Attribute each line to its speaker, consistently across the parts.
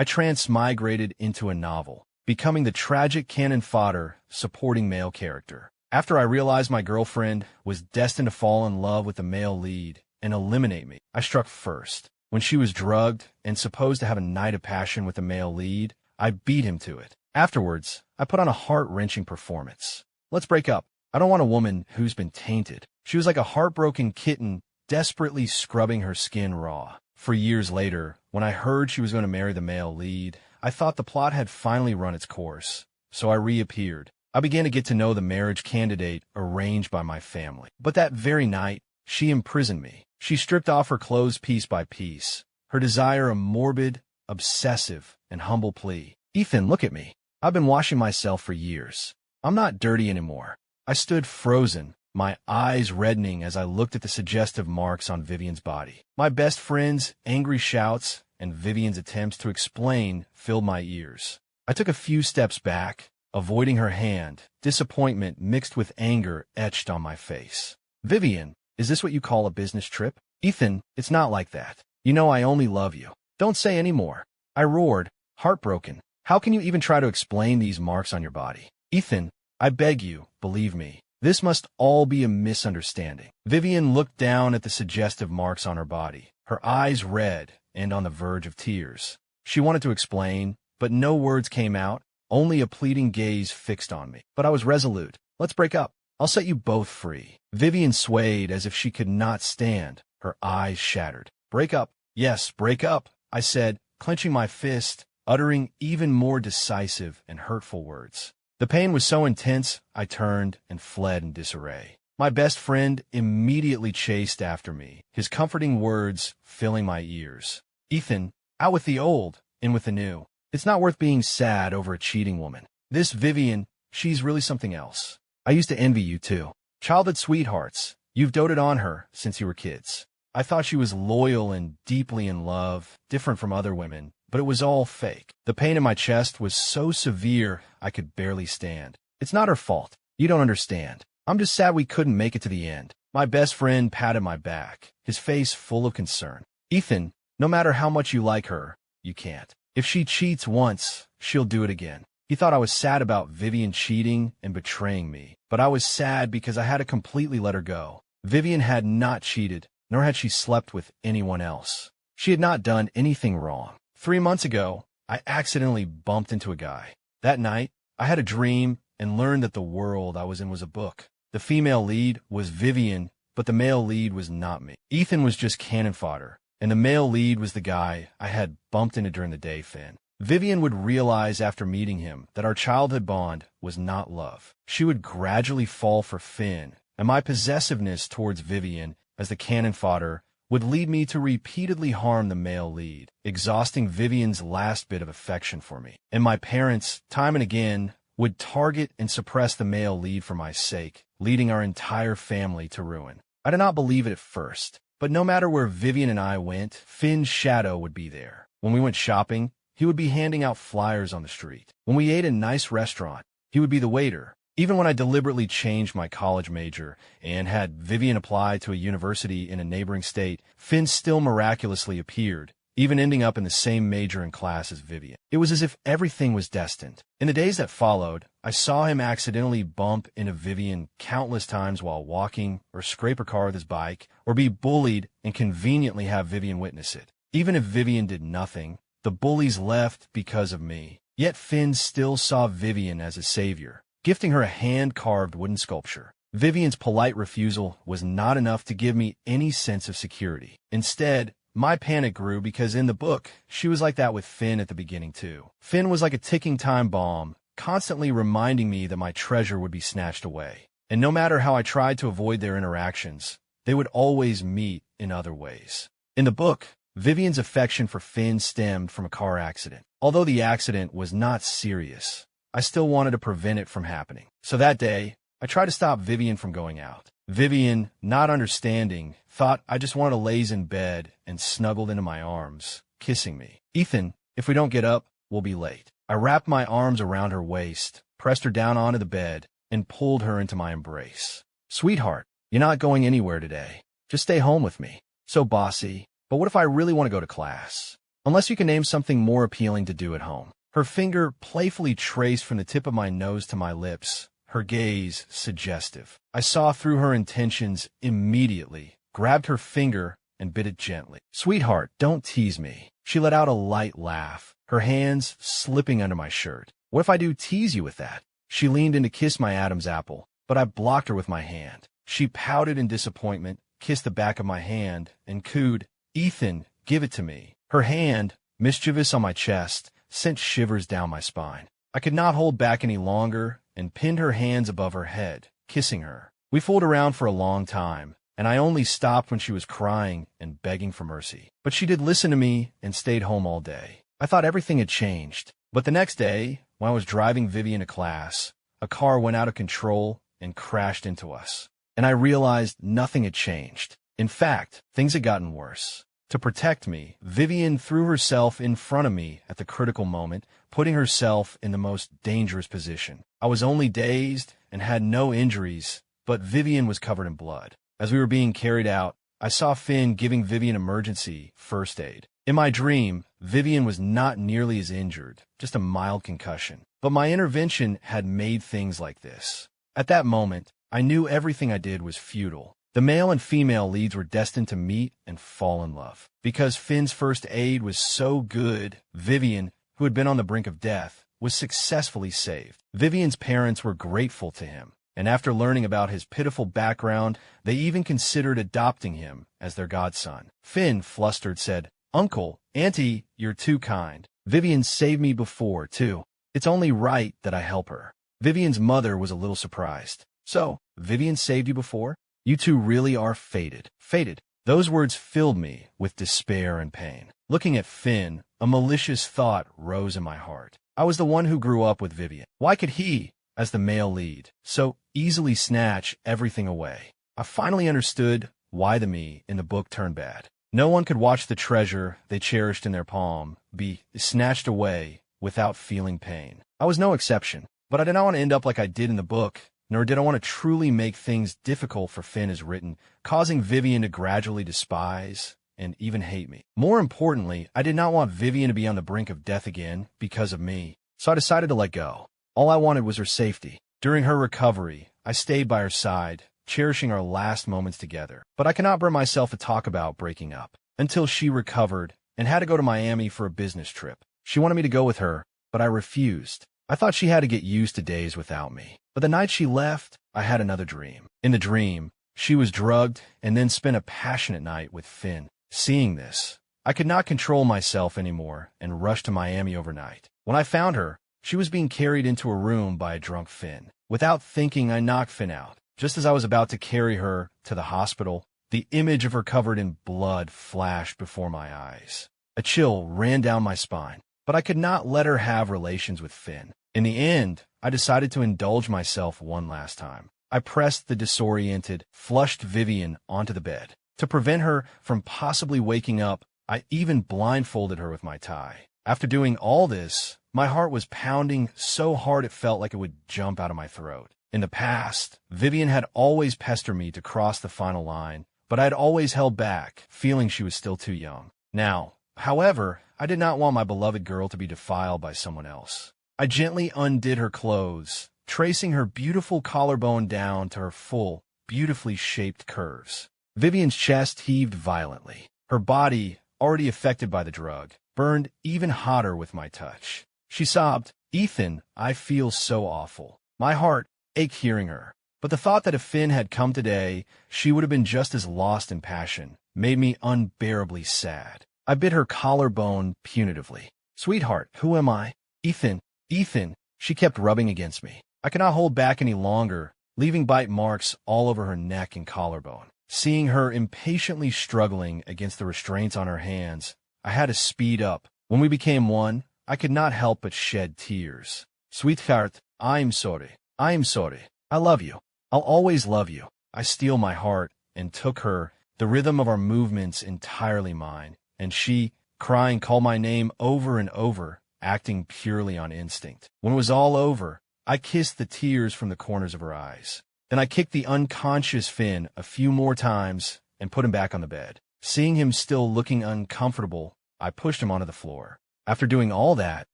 Speaker 1: I transmigrated into a novel, becoming the tragic cannon fodder supporting male character. After I realized my girlfriend was destined to fall in love with the male lead and eliminate me, I struck first. When she was drugged and supposed to have a night of passion with the male lead, I beat him to it. Afterwards, I put on a heart-wrenching performance. Let's break up. I don't want a woman who's been tainted. She was like a heartbroken kitten desperately scrubbing her skin raw. For years later, when I heard she was going to marry the male lead, I thought the plot had finally run its course. So I reappeared. I began to get to know the marriage candidate arranged by my family. But that very night, she imprisoned me. She stripped off her clothes piece by piece, her desire a morbid, obsessive, and humble plea. Ethan, look at me. I've been washing myself for years. I'm not dirty anymore. I stood frozen, my eyes reddening as I looked at the suggestive marks on Vivian's body. My best friend's angry shouts and Vivian's attempts to explain filled my ears. I took a few steps back, avoiding her hand, disappointment mixed with anger etched on my face. Vivian, is this what you call a business trip? Ethan, it's not like that. You know I only love you. Don't say any more. I roared, heartbroken. How can you even try to explain these marks on your body? Ethan, I beg you, believe me. This must all be a misunderstanding. Vivian looked down at the suggestive marks on her body, her eyes red and on the verge of tears. She wanted to explain, but no words came out, only a pleading gaze fixed on me. But I was resolute. Let's break up. I'll set you both free. Vivian swayed as if she could not stand, her eyes shattered. Break up. Yes, break up, I said, clenching my fist, uttering even more decisive and hurtful words. The pain was so intense, I turned and fled in disarray. My best friend immediately chased after me, his comforting words filling my ears. Ethan, out with the old, in with the new. It's not worth being sad over a cheating woman. This Vivian, she's really something else. I used to envy you too. Childhood sweethearts, you've doted on her since you were kids. I thought she was loyal and deeply in love, different from other women, but it was all fake. The pain in my chest was so severe I could barely stand. It's not her fault. You don't understand. I'm just sad we couldn't make it to the end. My best friend patted my back, his face full of concern. Ethan, no matter how much you like her, you can't. If she cheats once, she'll do it again. He thought I was sad about Vivian cheating and betraying me, but I was sad because I had to completely let her go. Vivian had not cheated, nor had she slept with anyone else. She had not done anything wrong. 3 months ago, I accidentally bumped into a guy. That night, I had a dream and learned that the world I was in was a book. The female lead was Vivian, but the male lead was not me. Ethan was just cannon fodder, and the male lead was the guy I had bumped into during the day, Finn. Vivian would realize after meeting him that our childhood bond was not love. She would gradually fall for Finn, and my possessiveness towards Vivian as the cannon fodder would lead me to repeatedly harm the male lead, exhausting Vivian's last bit of affection for me. And my parents, time and again, would target and suppress the male lead for my sake, leading our entire family to ruin. I did not believe it at first, but no matter where Vivian and I went, Finn's shadow would be there. When we went shopping, he would be handing out flyers on the street. When we ate in a nice restaurant, he would be the waiter. Even when I deliberately changed my college major and had Vivian apply to a university in a neighboring state, Finn still miraculously appeared, even ending up in the same major and class as Vivian. It was as if everything was destined. In the days that followed, I saw him accidentally bump into Vivian countless times while walking, or scrape her car with his bike, or be bullied and conveniently have Vivian witness it. Even if Vivian did nothing, the bullies left because of me. Yet Finn still saw Vivian as a savior, gifting her a hand-carved wooden sculpture. Vivian's polite refusal was not enough to give me any sense of security. Instead, my panic grew because in the book, she was like that with Finn at the beginning too. Finn was like a ticking time bomb, constantly reminding me that my treasure would be snatched away. And no matter how I tried to avoid their interactions, they would always meet in other ways. In the book, Vivian's affection for Finn stemmed from a car accident. Although the accident was not serious, I still wanted to prevent it from happening. So that day, I tried to stop Vivian from going out. Vivian, not understanding, thought I just wanted to laze in bed and snuggled into my arms, kissing me. Ethan, if we don't get up, we'll be late. I wrapped my arms around her waist, pressed her down onto the bed, and pulled her into my embrace. Sweetheart, you're not going anywhere today. Just stay home with me. So bossy. But what if I really want to go to class? unless you can name something more appealing to do at home. Her finger playfully traced from the tip of my nose to my lips, her gaze suggestive. I saw through her intentions immediately, grabbed her finger, and bit it gently. "Sweetheart, don't tease me." She let out a light laugh, her hands slipping under my shirt. "What if I do tease you with that?" She leaned in to kiss my Adam's apple, but I blocked her with my hand. She pouted in disappointment, kissed the back of my hand, and cooed, "Ethan, give it to me." Her hand, mischievous on my chest, sent shivers down my spine. I could not hold back any longer and pinned her hands above her head, kissing her. We fooled around for a long time, and I only stopped when she was crying and begging for mercy. But she did listen to me and stayed home all day. I thought everything had changed. But the next day, when I was driving Vivian to class, a car went out of control and crashed into us. And I realized nothing had changed. In fact, things had gotten worse. To protect me, Vivian threw herself in front of me at the critical moment, putting herself in the most dangerous position. I was only dazed and had no injuries, but Vivian was covered in blood. As we were being carried out, I saw Finn giving Vivian emergency first aid. In my dream, Vivian was not nearly as injured, just a mild concussion. But my intervention had made things like this. At that moment, I knew everything I did was futile. The male and female leads were destined to meet and fall in love. Because Finn's first aid was so good, Vivian, who had been on the brink of death, was successfully saved. Vivian's parents were grateful to him, and after learning about his pitiful background, they even considered adopting him as their godson. Finn, flustered, said, "Uncle, Auntie, you're too kind. Vivian saved me before, too. It's only right that I help her." Vivian's mother was a little surprised. "So, Vivian saved you before? You two really are fated." Fated. Those words filled me with despair and pain. Looking at Finn, a malicious thought rose in my heart. I was the one who grew up with Vivian. Why could he, as the male lead, so easily snatch everything away? I finally understood why the me in the book turned bad. No one could watch the treasure they cherished in their palm be snatched away without feeling pain. I was no exception, but I did not want to end up like I did in the book, nor did I want to truly make things difficult for Finn as written, causing Vivian to gradually despise and even hate me. More importantly, I did not want Vivian to be on the brink of death again because of me, so I decided to let go. All I wanted was her safety. During her recovery, I stayed by her side, cherishing our last moments together. But I cannot bring myself to talk about breaking up until she recovered and had to go to Miami for a business trip. She wanted me to go with her, but I refused. I thought she had to get used to days without me. But the night she left, I had another dream. In the dream, she was drugged and then spent a passionate night with Finn. Seeing this, I could not control myself anymore and rushed to Miami overnight. When I found her, she was being carried into a room by a drunk Finn. Without thinking, I knocked Finn out. Just as I was about to carry her to the hospital, the image of her covered in blood flashed before my eyes. A chill ran down my spine, but I could not let her have relations with Finn. In the end, I decided to indulge myself one last time. I pressed the disoriented, flushed Vivian onto the bed. To prevent her from possibly waking up, I even blindfolded her with my tie. After doing all this, my heart was pounding so hard it felt like it would jump out of my throat. In the past, Vivian had always pestered me to cross the final line, but I had always held back, feeling she was still too young. Now, however, I did not want my beloved girl to be defiled by someone else. I gently undid her clothes, tracing her beautiful collarbone down to her full, beautifully shaped curves. Vivian's chest heaved violently. Her body, already affected by the drug, burned even hotter with my touch. She sobbed, "Ethan, I feel so awful." My heart ached hearing her, but the thought that if Finn had come today, she would have been just as lost in passion made me unbearably sad. I bit her collarbone punitively. "Sweetheart, who am I?" "Ethan, Ethan," she kept rubbing against me. I could not hold back any longer, leaving bite marks all over her neck and collarbone. Seeing her impatiently struggling against the restraints on her hands, I had to speed up. When we became one, I could not help but shed tears. "Sweetheart, I'm sorry. I'm sorry. I love you. I'll always love you." I steeled my heart and took her, the rhythm of our movements entirely mine, and she, crying, called my name over and over, acting purely on instinct. When it was all over, I kissed the tears from the corners of her eyes. Then I kicked the unconscious Finn a few more times and put him back on the bed. Seeing him still looking uncomfortable, I pushed him onto the floor. After doing all that,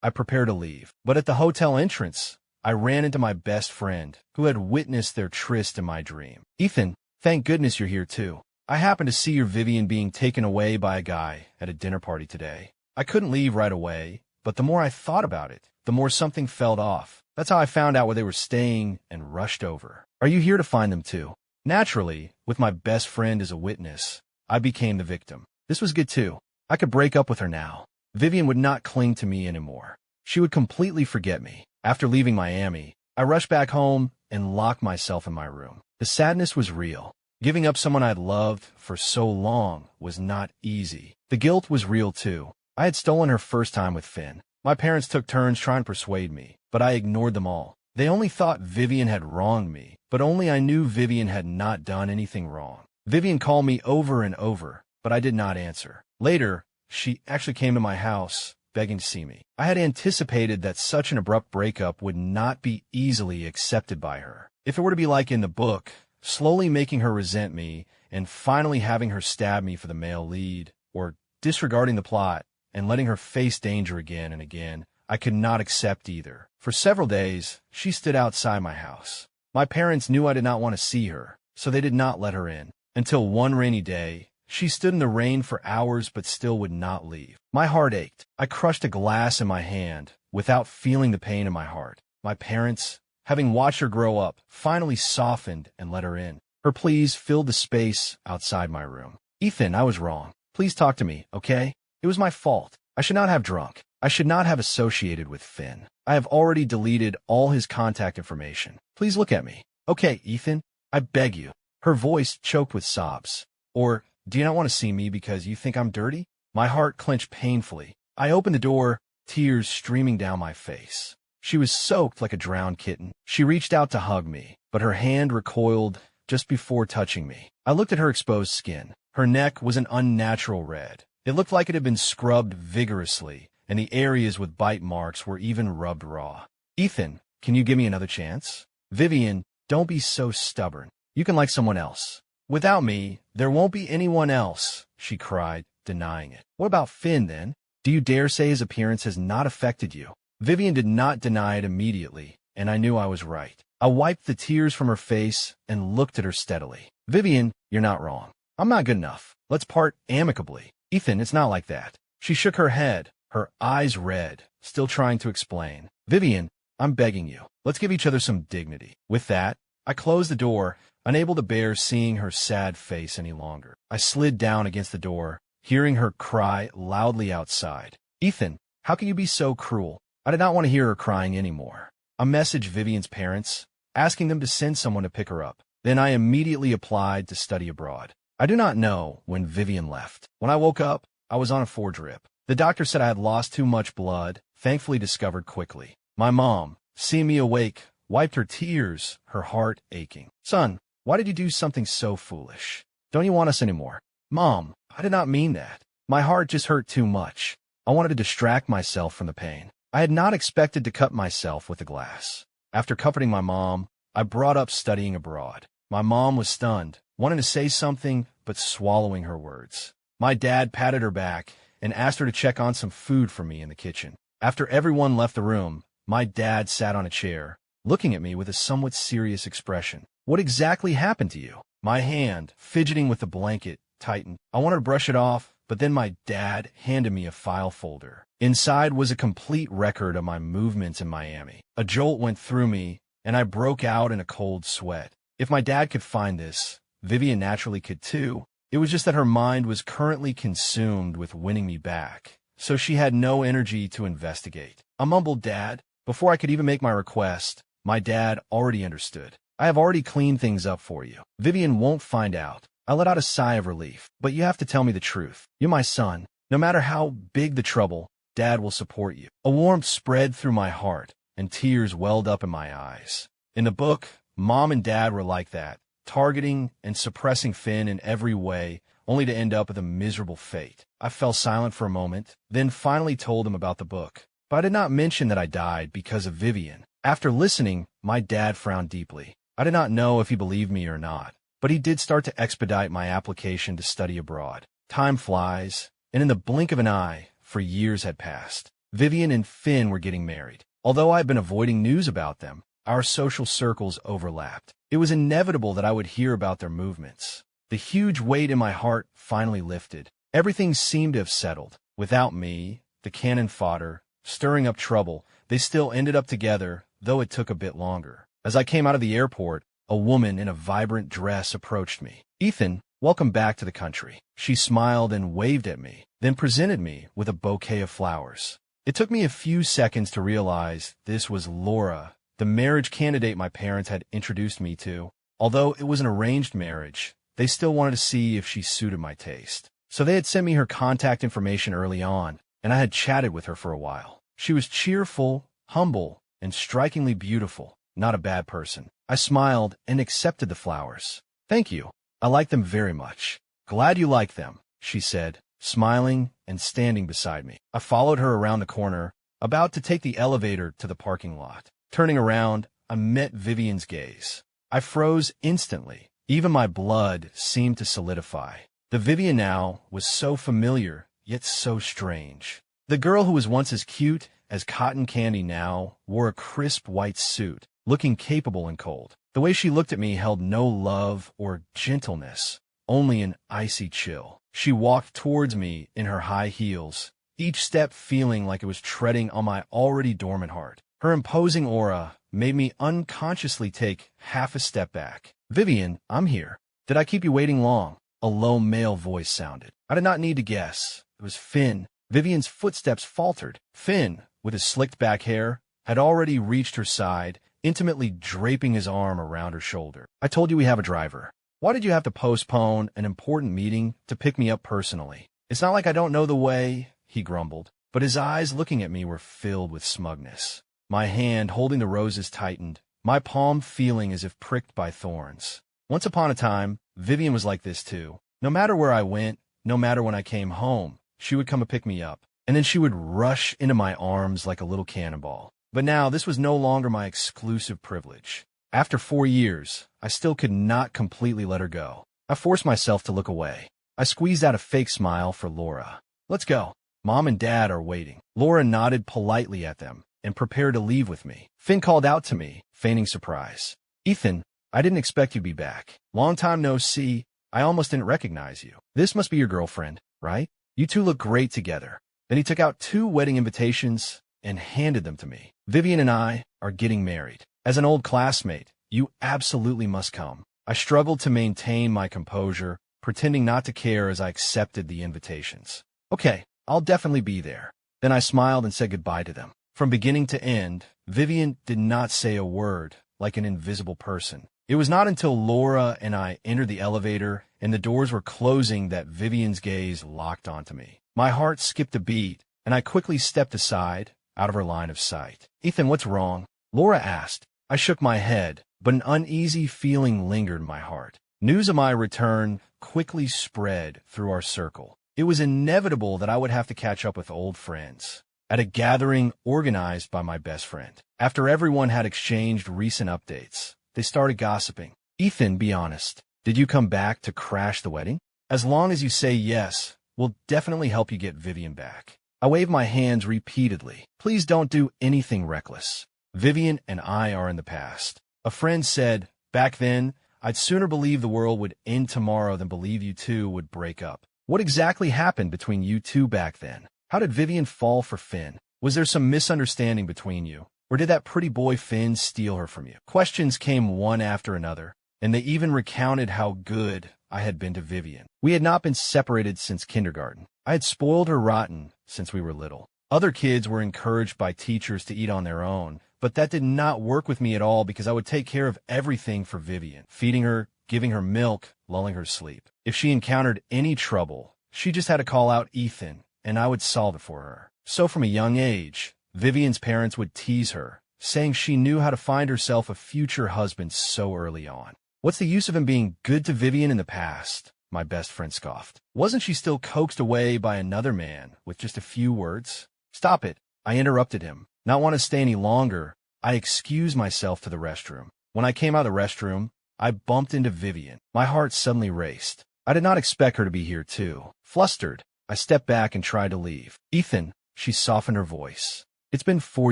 Speaker 1: I prepared to leave. But at the hotel entrance, I ran into my best friend, who had witnessed their tryst in my dream. "Ethan, thank goodness you're here too. I happened to see your Vivian being taken away by a guy at a dinner party today." I couldn't leave right away, but the more I thought about it, the more something felt off. That's how I found out where they were staying and rushed over. "Are you here to find them too?" Naturally, with my best friend as a witness, I became the victim. This was good too. I could break up with her now. Vivian would not cling to me anymore. She would completely forget me. After leaving Miami, I rushed back home and locked myself in my room. The sadness was real. Giving up someone I'd loved for so long was not easy. The guilt was real too. I had stolen her first time with Finn. My parents took turns trying to persuade me, but I ignored them all. They only thought Vivian had wronged me, but only I knew Vivian had not done anything wrong. Vivian called me over and over, but I did not answer. Later, she actually came to my house, begging to see me. I had anticipated that such an abrupt breakup would not be easily accepted by her. If it were to be like in the book, slowly making her resent me and finally having her stab me for the male lead, or disregarding the plot and letting her face danger again and again, I could not accept either. For several days, she stood outside my house. My parents knew I did not want to see her, so they did not let her in. Until one rainy day, she stood in the rain for hours but still would not leave. My heart ached. I crushed a glass in my hand without feeling the pain in my heart. My parents, having watched her grow up, finally softened and let her in. Her pleas filled the space outside my room. "Ethan, I was wrong. Please talk to me, okay? It was my fault. I should not have drunk. I should not have associated with Finn. I have already deleted all his contact information. Please look at me. Okay, Ethan, I beg you." Her voice choked with sobs. "Or, do you not want to see me because you think I'm dirty?" My heart clenched painfully. I opened the door, tears streaming down my face. She was soaked like a drowned kitten. She reached out to hug me, but her hand recoiled just before touching me. I looked at her exposed skin. Her neck was an unnatural red. It looked like it had been scrubbed vigorously, and the areas with bite marks were even rubbed raw. "Ethan, can you give me another chance?" "Vivian, don't be so stubborn. You can like someone else." "Without me, there won't be anyone else," she cried, denying it. "What about Finn, then? Do you dare say his appearance has not affected you?" Vivian did not deny it immediately, and I knew I was right. I wiped the tears from her face and looked at her steadily. "Vivian, you're not wrong. I'm not good enough. Let's part amicably." "Ethan, it's not like that." She shook her head, her eyes red, still trying to explain. "Vivian, I'm begging you. Let's give each other some dignity." With that, I closed the door, unable to bear seeing her sad face any longer. I slid down against the door, hearing her cry loudly outside. "Ethan, how can you be so cruel?" I did not want to hear her crying anymore. I messaged Vivian's parents, asking them to send someone to pick her up. Then I immediately applied to study abroad. I do not know when Vivian left. When I woke up, I was on a 4-drip. The doctor said I had lost too much blood, thankfully discovered quickly. My mom, seeing me awake, wiped her tears, her heart aching. "Son, why did you do something so foolish? Don't you want us anymore?" "Mom, I did not mean that. My heart just hurt too much. I wanted to distract myself from the pain." I had not expected to cut myself with a glass. After comforting my mom, I brought up studying abroad. My mom was stunned, wanting to say something, but swallowing her words. My dad patted her back and asked her to check on some food for me in the kitchen. After everyone left the room, my dad sat on a chair, looking at me with a somewhat serious expression. "What exactly happened to you?" My hand, fidgeting with the blanket, tightened. I wanted to brush it off, but then my dad handed me a file folder. Inside was a complete record of my movements in Miami. A jolt went through me, and I broke out in a cold sweat. If my dad could find this, Vivian naturally could too. It was just that her mind was currently consumed with winning me back, so she had no energy to investigate. I mumbled, "Dad." Before I could even make my request, my dad already understood. "I have already cleaned things up for you. Vivian won't find out." I let out a sigh of relief. "But you have to tell me the truth. You're my son. No matter how big the trouble, Dad will support you." A warmth spread through my heart, and tears welled up in my eyes. In the book, Mom and Dad were like that, targeting and suppressing Finn in every way, only to end up with a miserable fate. I fell silent for a moment, then finally told him about the book. But I did not mention that I died because of Vivian. After listening, my dad frowned deeply. I did not know if he believed me or not, but he did start to expedite my application to study abroad. Time flies, and in the blink of an eye, for years had passed. Vivian and Finn were getting married. Although I had been avoiding news about them, our social circles overlapped. It was inevitable that I would hear about their movements. The huge weight in my heart finally lifted. Everything seemed to have settled. Without me, the cannon fodder, stirring up trouble, they still ended up together, though it took a bit longer. As I came out of the airport, a woman in a vibrant dress approached me. "Ethan, welcome back to the country." She smiled and waved at me, then presented me with a bouquet of flowers. It took me a few seconds to realize this was Laura, the marriage candidate my parents had introduced me to. Although it was an arranged marriage, they still wanted to see if she suited my taste. So they had sent me her contact information early on, and I had chatted with her for a while. She was cheerful, humble, and strikingly beautiful. Not a bad person. I smiled and accepted the flowers. "Thank you. I like them very much." "Glad you like them," she said, smiling and standing beside me. I followed her around the corner, about to take the elevator to the parking lot. Turning around, I met Vivian's gaze. I froze instantly. Even my blood seemed to solidify. The Vivian now was so familiar, yet so strange. The girl who was once as cute as cotton candy now wore a crisp white suit, looking capable and cold. The way she looked at me held no love or gentleness, only an icy chill. She walked towards me in her high heels, each step feeling like it was treading on my already dormant heart. Her imposing aura made me unconsciously take half a step back. "Vivian, I'm here. Did I keep you waiting long?" A low male voice sounded. I did not need to guess. It was Finn. Vivian's footsteps faltered. Finn, with his slicked back hair, had already reached her side, intimately draping his arm around her shoulder. "I told you we have a driver. Why did you have to postpone an important meeting to pick me up personally?" "It's not like I don't know the way," he grumbled, but his eyes looking at me were filled with smugness. My hand holding the roses tightened, my palm feeling as if pricked by thorns. Once upon a time, Vivian was like this too. No matter where I went, no matter when I came home, she would come and pick me up, and then she would rush into my arms like a little cannonball. But now this was no longer my exclusive privilege. After 4 years, I still could not completely let her go. I forced myself to look away. I squeezed out a fake smile for Laura. "Let's go. Mom and Dad are waiting." Laura nodded politely at them and prepared to leave with me. Finn called out to me, feigning surprise. "Ethan, I didn't expect you'd be back. Long time no see. I almost didn't recognize you. This must be your girlfriend, right? You two look great together." Then he took out 2 wedding invitations and handed them to me. "Vivian and I are getting married. As an old classmate, you absolutely must come." I struggled to maintain my composure, pretending not to care as I accepted the invitations. "Okay, I'll definitely be there." Then I smiled and said goodbye to them. From beginning to end, Vivian did not say a word, like an invisible person. It was not until Laura and I entered the elevator and the doors were closing that Vivian's gaze locked onto me. My heart skipped a beat, and I quickly stepped aside, out of her line of sight. "Ethan, what's wrong?" Laura asked. I shook my head, but an uneasy feeling lingered in my heart. News of my return quickly spread through our circle. It was inevitable that I would have to catch up with old friends at a gathering organized by my best friend. After everyone had exchanged recent updates, they started gossiping. "Ethan, be honest. Did you come back to crash the wedding?" "As long as you say yes, we'll definitely help you get Vivian back." I waved my hands repeatedly. "Please don't do anything reckless. Vivian and I are in the past." A friend said, "Back then, I'd sooner believe the world would end tomorrow than believe you two would break up." "What exactly happened between you two back then? How did Vivian fall for Finn? Was there some misunderstanding between you? Or did that pretty boy Finn steal her from you?" Questions came one after another, and they even recounted how good I had been to Vivian. We had not been separated since kindergarten. I had spoiled her rotten since we were little. Other kids were encouraged by teachers to eat on their own, but that did not work with me at all because I would take care of everything for Vivian, feeding her, giving her milk, lulling her sleep. If she encountered any trouble, she just had to call out Ethan, and I would solve it for her. So from a young age, Vivian's parents would tease her, saying she knew how to find herself a future husband so early on. "What's the use of him being good to Vivian in the past?" my best friend scoffed. "Wasn't she still coaxed away by another man with just a few words?" "Stop it," I interrupted him. Not want to stay any longer, I excused myself to the restroom. When I came out of the restroom, I bumped into Vivian. My heart suddenly raced. I did not expect her to be here too. Flustered, I stepped back and tried to leave. Ethan, she softened her voice. It's been 4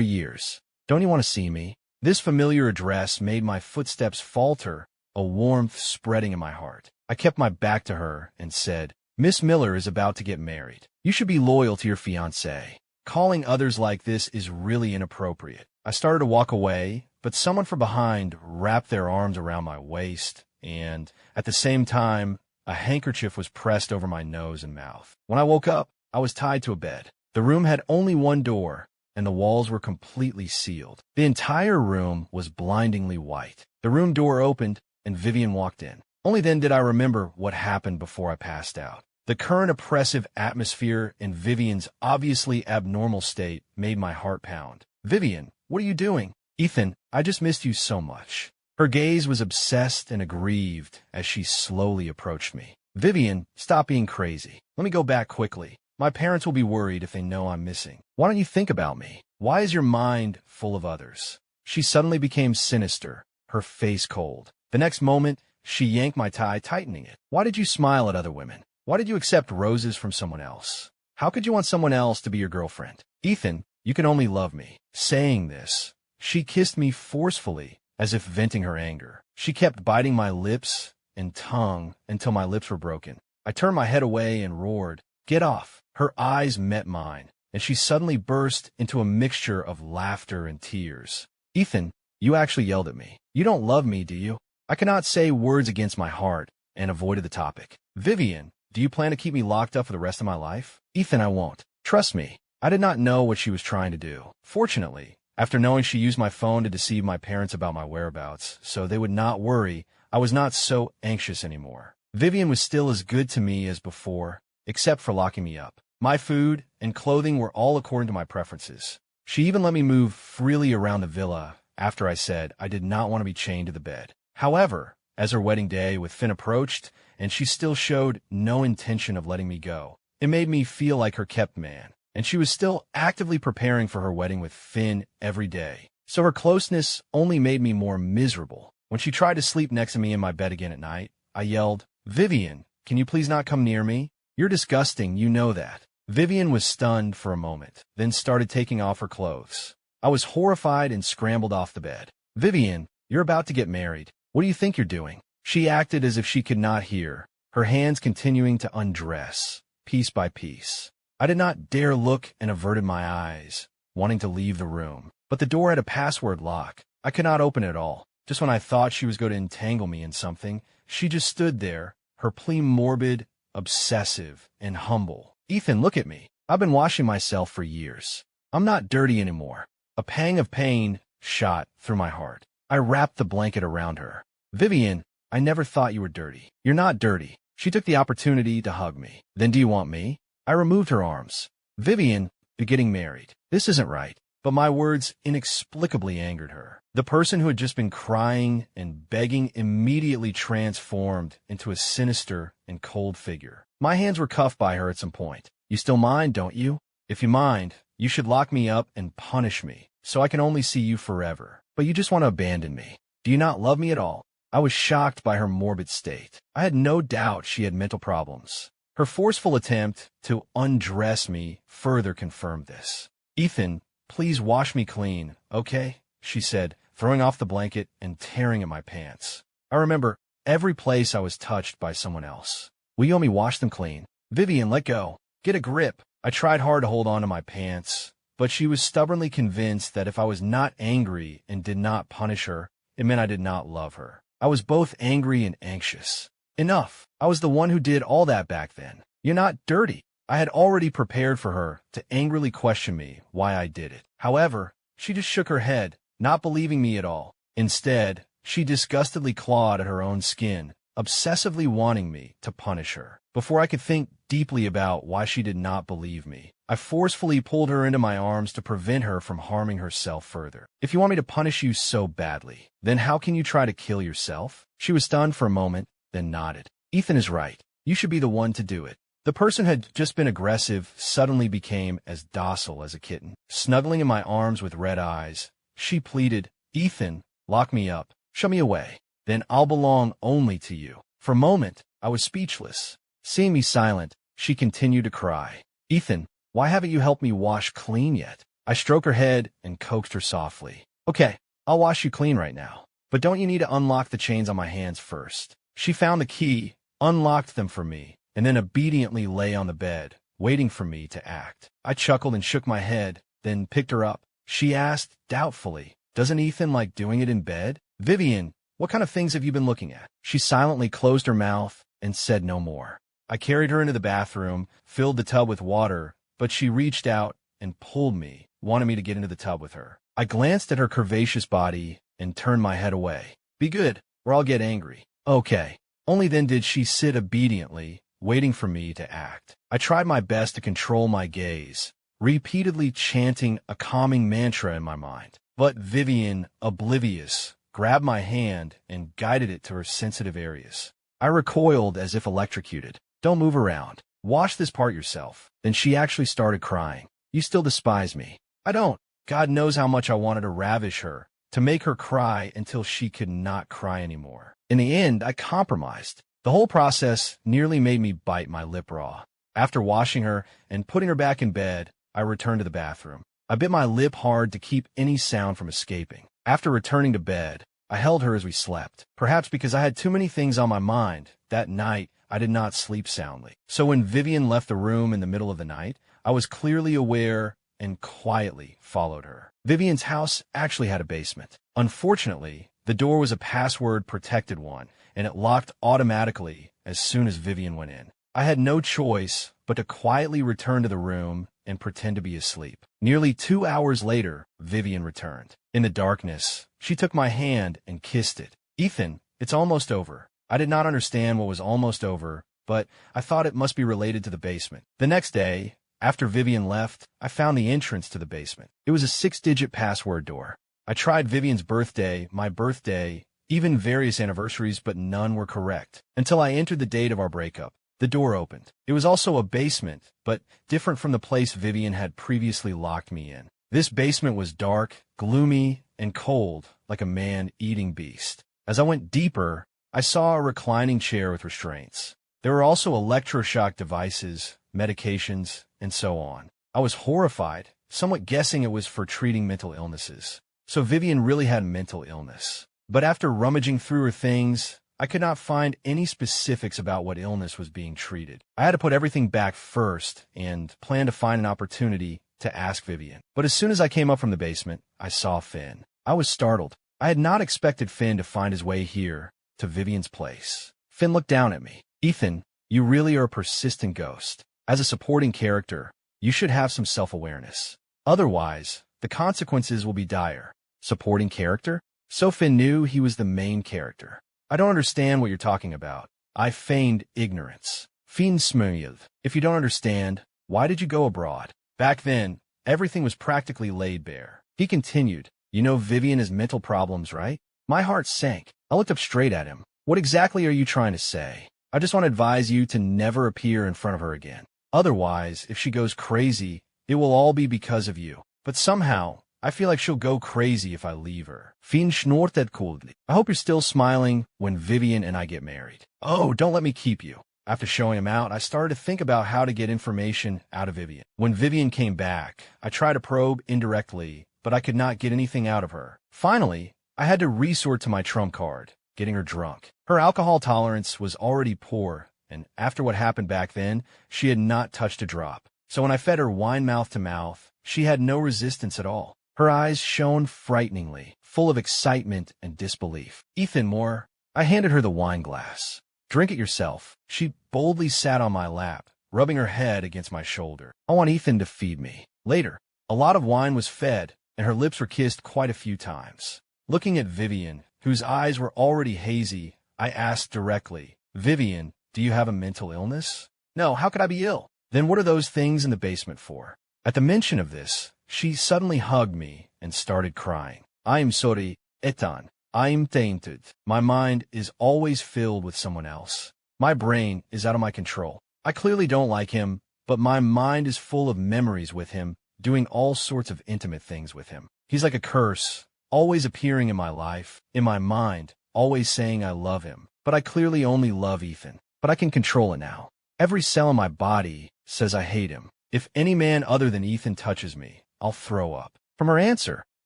Speaker 1: years. Don't you want to see me? This familiar address made my footsteps falter, a warmth spreading in my heart. I kept my back to her and said, Miss Miller is about to get married. You should be loyal to your fiancé. Calling others like this is really inappropriate. I started to walk away, but someone from behind wrapped their arms around my waist, and at the same time, a handkerchief was pressed over my nose and mouth. When I woke up, I was tied to a bed. The room had only one door, and the walls were completely sealed. The entire room was blindingly white. The room door opened, and Vivian walked in. Only then did I remember what happened before I passed out. The current oppressive atmosphere in Vivian's obviously abnormal state made my heart pound. Vivian, what are you doing? Ethan, I just missed you so much. Her gaze was obsessed and aggrieved as she slowly approached me. Vivian, stop being crazy. Let me go back quickly. My parents will be worried if they know I'm missing. Why don't you think about me? Why is your mind full of others? She suddenly became sinister, her face cold. The next moment, she yanked my tie, tightening it. Why did you smile at other women? Why did you accept roses from someone else? How could you want someone else to be your girlfriend? Ethan, you can only love me. Saying this, she kissed me forcefully, as if venting her anger. She kept biting my lips and tongue until my lips were broken. I turned my head away and roared, Get off! Her eyes met mine, and she suddenly burst into a mixture of laughter and tears. Ethan, you actually yelled at me. You don't love me, do you? I cannot say words against my heart, and avoided the topic. Vivian, do you plan to keep me locked up for the rest of my life? Ethan, I won't. Trust me. I did not know what she was trying to do. Fortunately, after knowing she used my phone to deceive my parents about my whereabouts, so they would not worry, I was not so anxious anymore. Vivian was still as good to me as before, except for locking me up. My food and clothing were all according to my preferences. She even let me move freely around the villa after I said I did not want to be chained to the bed. However, as her wedding day with Finn approached, and she still showed no intention of letting me go, it made me feel like her kept man, and she was still actively preparing for her wedding with Finn every day. So her closeness only made me more miserable. When she tried to sleep next to me in my bed again at night, I yelled, Vivian, can you please not come near me? You're disgusting, you know that. Vivian was stunned for a moment, then started taking off her clothes. I was horrified and scrambled off the bed. Vivian, you're about to get married. What do you think you're doing? She acted as if she could not hear, her hands continuing to undress, piece by piece. I did not dare look and averted my eyes, wanting to leave the room. But the door had a password lock. I could not open it at all. Just when I thought she was going to entangle me in something, she just stood there, her plea morbid, obsessive, and humble. Ethan, look at me. I've been washing myself for years. I'm not dirty anymore. A pang of pain shot through my heart. I wrapped the blanket around her. Vivian, I never thought you were dirty. You're not dirty. She took the opportunity to hug me. Then do you want me? I removed her arms. Vivian, you're getting married. This isn't right. But my words inexplicably angered her. The person who had just been crying and begging immediately transformed into a sinister and cold figure. My hands were cuffed by her at some point. You still mind, don't you? If you mind, you should lock me up and punish me, so I can only see you forever. But you just want to abandon me. Do you not love me at all? I was shocked by her morbid state. I had no doubt she had mental problems. Her forceful attempt to undress me further confirmed this. Ethan, please wash me clean, okay? She said, throwing off the blanket and tearing at my pants. I remember every place I was touched by someone else. Will you help me wash them clean? Vivian, let go. Get a grip. I tried hard to hold on to my pants, but she was stubbornly convinced that if I was not angry and did not punish her, it meant I did not love her. I was both angry and anxious. Enough. I was the one who did all that back then. You're not dirty. I had already prepared for her to angrily question me why I did it. However, she just shook her head, not believing me at all. Instead, she disgustedly clawed at her own skin, obsessively wanting me to punish her. Before I could think deeply about why she did not believe me, I forcefully pulled her into my arms to prevent her from harming herself further. If you want me to punish you so badly, then how can you try to kill yourself? She was stunned for a moment, then nodded. Ethan is right. You should be the one to do it. The person who had just been aggressive suddenly became as docile as a kitten. Snuggling in my arms with red eyes, she pleaded, Ethan, lock me up. Show me a way. Then I'll belong only to you. For a moment, I was speechless. Seeing me silent, she continued to cry. Ethan, why haven't you helped me wash clean yet? I stroked her head and coaxed her softly. Okay, I'll wash you clean right now. But don't you need to unlock the chains on my hands first? She found the key, unlocked them for me, and then obediently lay on the bed, waiting for me to act. I chuckled and shook my head, then picked her up. She asked, doubtfully, doesn't Ethan like doing it in bed? Vivian, what kind of things have you been looking at? She silently closed her mouth and said no more. I carried her into the bathroom, filled the tub with water, but she reached out and pulled me, wanted me to get into the tub with her. I glanced at her curvaceous body and turned my head away. Be good, or I'll get angry. Okay. Only then did she sit obediently, waiting for me to act. I tried my best to control my gaze, repeatedly chanting a calming mantra in my mind. But Vivian, oblivious, grabbed my hand and guided it to her sensitive areas. I recoiled as if electrocuted. Don't move around. Wash this part yourself. Then she actually started crying. You still despise me. I don't. God knows how much I wanted to ravish her, to make her cry until she could not cry anymore. In the end, I compromised. The whole process nearly made me bite my lip raw. After washing her and putting her back in bed, I returned to the bathroom. I bit my lip hard to keep any sound from escaping. After returning to bed, I held her as we slept. Perhaps because I had too many things on my mind, that night I did not sleep soundly. So when Vivian left the room in the middle of the night, I was clearly aware and quietly followed her. Vivian's house actually had a basement. Unfortunately, the door was a password-protected one, and it locked automatically as soon as Vivian went in. I had no choice but to quietly return to the room and pretend to be asleep. Nearly 2 hours later, Vivian returned. In the darkness, she took my hand and kissed it. Ethan, it's almost over. I did not understand what was almost over, but I thought it must be related to the basement. The next day, after Vivian left, I found the entrance to the basement. It was a 6-digit password door. I tried Vivian's birthday, my birthday, even various anniversaries, but none were correct. Until I entered the date of our breakup. The door opened. It was also a basement, but different from the place Vivian had previously locked me in. This basement was dark, gloomy, and cold, like a man-eating beast. As I went deeper, I saw a reclining chair with restraints. There were also electroshock devices, medications, and so on. I was horrified, somewhat guessing it was for treating mental illnesses. So Vivian really had mental illness. But after rummaging through her things, I could not find any specifics about what illness was being treated. I had to put everything back first and plan to find an opportunity to ask Vivian. But as soon as I came up from the basement, I saw Finn. I was startled. I had not expected Finn to find his way here, to Vivian's place. Finn looked down at me. Ethan, you really are a persistent ghost. As a supporting character, you should have some self-awareness. Otherwise, the consequences will be dire. Supporting character? So Finn knew he was the main character. I don't understand what you're talking about. I feigned ignorance. Finn smiled. If you don't understand, why did you go abroad? Back then, everything was practically laid bare. He continued, you know Vivian has mental problems, right? My heart sank. I looked up straight at him. What exactly are you trying to say? I just want to advise you to never appear in front of her again. Otherwise, if she goes crazy, it will all be because of you. But somehow, I feel like she'll go crazy if I leave her. Finn snorted coldly. I hope you're still smiling when Vivian and I get married. Oh, don't let me keep you. After showing him out, I started to think about how to get information out of Vivian. When Vivian came back, I tried to probe indirectly, but I could not get anything out of her. Finally, I had to resort to my trump card, getting her drunk. Her alcohol tolerance was already poor, and after what happened back then, she had not touched a drop. So when I fed her wine mouth to mouth, she had no resistance at all. Her eyes shone frighteningly, full of excitement and disbelief. Ethan Moore, I handed her the wine glass. Drink it yourself. She boldly sat on my lap, rubbing her head against my shoulder. I want Ethan to feed me. Later, a lot of wine was fed, and her lips were kissed quite a few times. Looking at Vivian, whose eyes were already hazy, I asked directly, Vivian, do you have a mental illness? No, how could I be ill? Then what are those things in the basement for? At the mention of this, she suddenly hugged me and started crying. I'm sorry, Ethan. I'm tainted. My mind is always filled with someone else. My brain is out of my control. I clearly don't like him, but my mind is full of memories with him, doing all sorts of intimate things with him. He's like a curse, always appearing in my life, in my mind, always saying I love him. But I clearly only love Ethan. But I can control it now. Every cell in my body says I hate him. If any man other than Ethan touches me, I'll throw up. From her answer,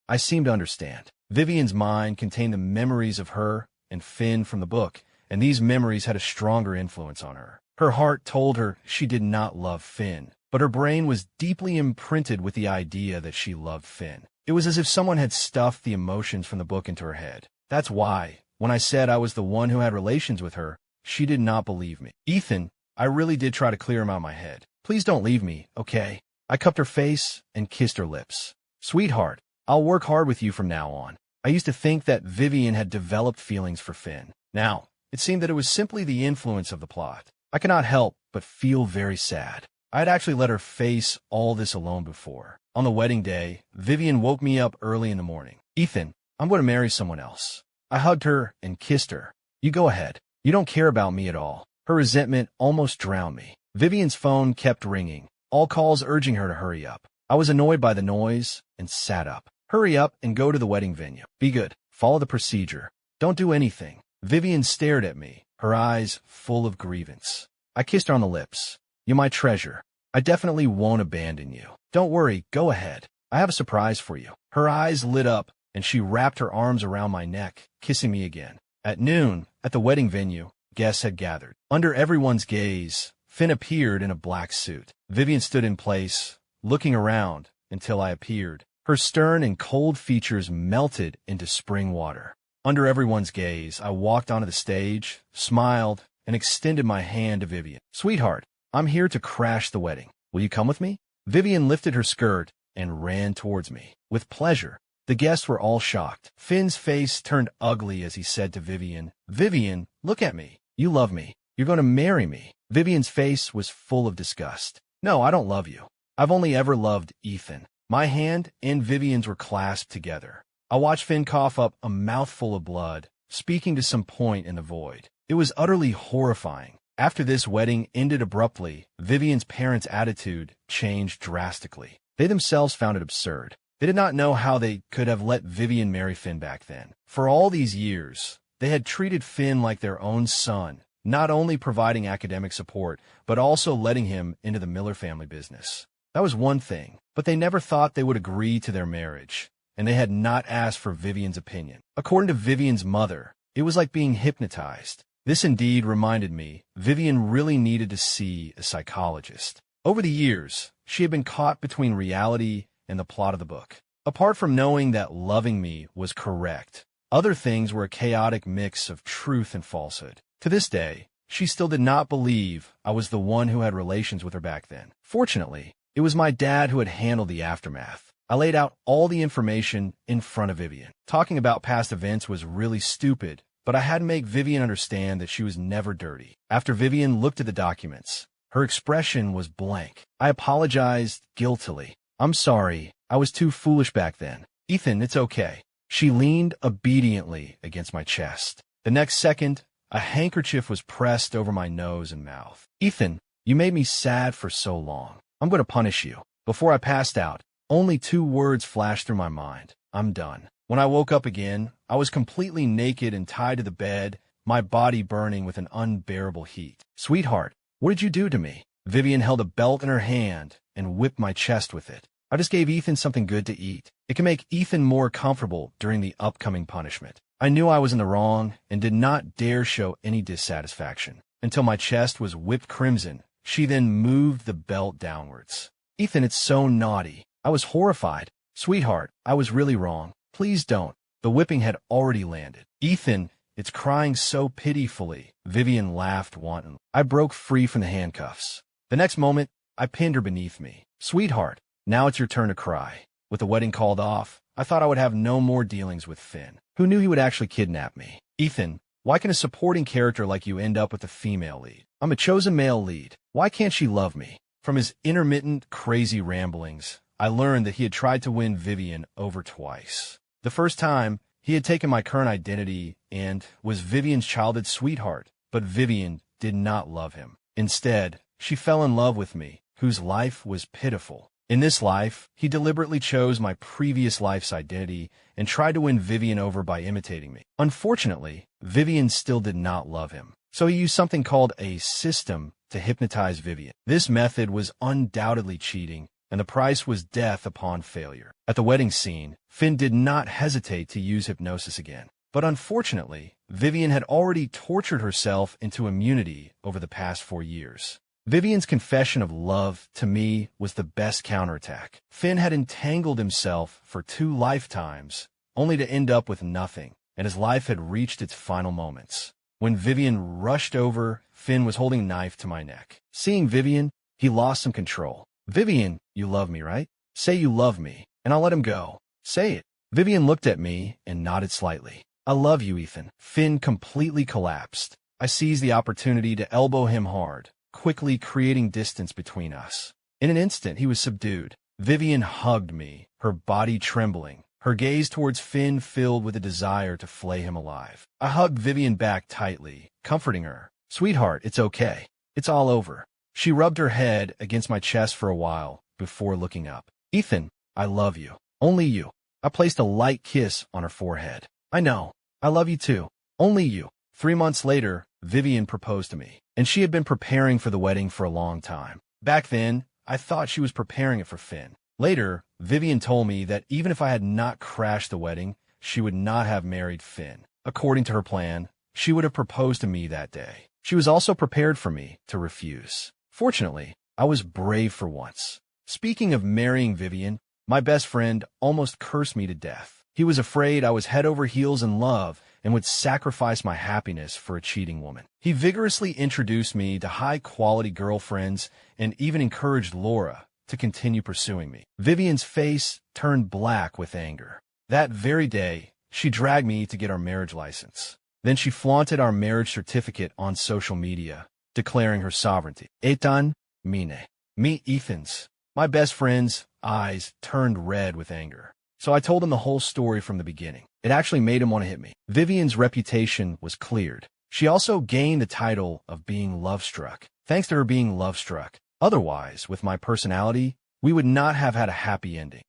Speaker 1: I seemed to understand. Vivian's mind contained the memories of her and Finn from the book, and these memories had a stronger influence on her. Her heart told her she did not love Finn, but her brain was deeply imprinted with the idea that she loved Finn. It was as if someone had stuffed the emotions from the book into her head. That's why, when I said I was the one who had relations with her, she did not believe me. Ethan, I really did try to clear him out of my head. Please don't leave me, okay? I cupped her face and kissed her lips. Sweetheart, I'll work hard with you from now on. I used to think that Vivian had developed feelings for Finn. Now, it seemed that it was simply the influence of the plot. I cannot help but feel very sad. I had actually let her face all this alone before. On the wedding day, Vivian woke me up early in the morning. Ethan, I'm going to marry someone else. I hugged her and kissed her. You go ahead. You don't care about me at all. Her resentment almost drowned me. Vivian's phone kept ringing, all calls urging her to hurry up. I was annoyed by the noise and sat up. Hurry up and go to the wedding venue. Be good. Follow the procedure. Don't do anything. Vivian stared at me, her eyes full of grievance. I kissed her on the lips. You're my treasure. I definitely won't abandon you. Don't worry, go ahead. I have a surprise for you. Her eyes lit up, and she wrapped her arms around my neck, kissing me again. At noon, at the wedding venue, guests had gathered. Under everyone's gaze, Finn appeared in a black suit. Vivian stood in place, looking around until I appeared. Her stern and cold features melted into spring water. Under everyone's gaze, I walked onto the stage, smiled, and extended my hand to Vivian. Sweetheart, I'm here to crash the wedding. Will you come with me? Vivian lifted her skirt and ran towards me. With pleasure. The guests were all shocked. Finn's face turned ugly as he said to Vivian, Vivian, look at me. You love me. You're going to marry me. Vivian's face was full of disgust. No, I don't love you. I've only ever loved Ethan. My hand and Vivian's were clasped together. I watched Finn cough up a mouthful of blood, speaking to some point in the void. It was utterly horrifying. After this wedding ended abruptly, Vivian's parents' attitude changed drastically. They themselves found it absurd. They did not know how they could have let Vivian marry Finn back then. For all these years, they had treated Finn like their own son, not only providing academic support, but also letting him into the Miller family business. That was one thing, but they never thought they would agree to their marriage, and they had not asked for Vivian's opinion. According to Vivian's mother, it was like being hypnotized. This indeed reminded me Vivian really needed to see a psychologist. Over the years, she had been caught between reality and the plot of the book. Apart from knowing that loving me was correct, other things were a chaotic mix of truth and falsehood. To this day, she still did not believe I was the one who had relations with her back then. Fortunately, it was my dad who had handled the aftermath. I laid out all the information in front of Vivian. Talking about past events was really stupid, but I had to make Vivian understand that she was never dirty. After Vivian looked at the documents, her expression was blank. I apologized guiltily. I'm sorry, I was too foolish back then. Ethan, it's okay. She leaned obediently against my chest. The next second, a handkerchief was pressed over my nose and mouth. Ethan, you made me sad for so long. I'm going to punish you. Before I passed out, only 2 words flashed through my mind. I'm done. When I woke up again, I was completely naked and tied to the bed, my body burning with an unbearable heat. Sweetheart, what did you do to me? Vivian held a belt in her hand and whipped my chest with it. I just gave Ethan something good to eat. It can make Ethan more comfortable during the upcoming punishment. I knew I was in the wrong and did not dare show any dissatisfaction. Until my chest was whipped crimson, she then moved the belt downwards. Ethan, it's so naughty. I was horrified. Sweetheart, I was really wrong. Please don't. The whipping had already landed. Ethan, it's crying so pitifully. Vivian laughed wantonly. I broke free from the handcuffs. The next moment, I pinned her beneath me. Sweetheart, now it's your turn to cry. With the wedding called off, I thought I would have no more dealings with Finn. Who knew he would actually kidnap me? Ethan, why can a supporting character like you end up with a female lead? I'm a chosen male lead. Why can't she love me? From his intermittent, crazy ramblings, I learned that he had tried to win Vivian over twice. The first time, he had taken my current identity and was Vivian's childhood sweetheart, but Vivian did not love him. Instead, she fell in love with me, whose life was pitiful. In this life, he deliberately chose my previous life's identity and tried to win Vivian over by imitating me. Unfortunately, Vivian still did not love him. So he used something called a system to hypnotize Vivian. This method was undoubtedly cheating, and the price was death upon failure. At the wedding scene, Finn did not hesitate to use hypnosis again. But unfortunately, Vivian had already tortured herself into immunity over the past 4 years. Vivian's confession of love, to me, was the best counterattack. Finn had entangled himself for 2 lifetimes, only to end up with nothing, and his life had reached its final moments. When Vivian rushed over, Finn was holding a knife to my neck. Seeing Vivian, he lost some control. "Vivian, you love me, right? Say you love me, and I'll let him go. Say it." Vivian looked at me and nodded slightly. "I love you, Ethan." Finn completely collapsed. I seized the opportunity to elbow him hard, quickly creating distance between us. In an instant, he was subdued. Vivian hugged me, her body trembling, her gaze towards Finn filled with a desire to flay him alive. I hugged Vivian back tightly, comforting her. "Sweetheart, it's okay. It's all over." She rubbed her head against my chest for a while before looking up. "Ethan, I love you. Only you." I placed a light kiss on her forehead. "I know. I love you too. Only you." 3 months later, Vivian proposed to me, and she had been preparing for the wedding for a long time. Back then, I thought she was preparing it for Finn. Later, Vivian told me that even if I had not crashed the wedding, she would not have married Finn. According to her plan, she would have proposed to me that day. She was also prepared for me to refuse. Fortunately, I was brave for once. Speaking of marrying Vivian, my best friend almost cursed me to death. He was afraid I was head over heels in love and would sacrifice my happiness for a cheating woman. He vigorously introduced me to high-quality girlfriends and even encouraged Laura to continue pursuing me. Vivian's face turned black with anger. That very day, she dragged me to get our marriage license. Then she flaunted our marriage certificate on social media, declaring her sovereignty. Ethan, mine. Me, Ethan's. My best friend's eyes turned red with anger. So I told him the whole story from the beginning. It actually made him want to hit me. Vivian's reputation was cleared. She also gained the title of being love-struck, thanks to her being love-struck. Otherwise, with my personality, we would not have had a happy ending.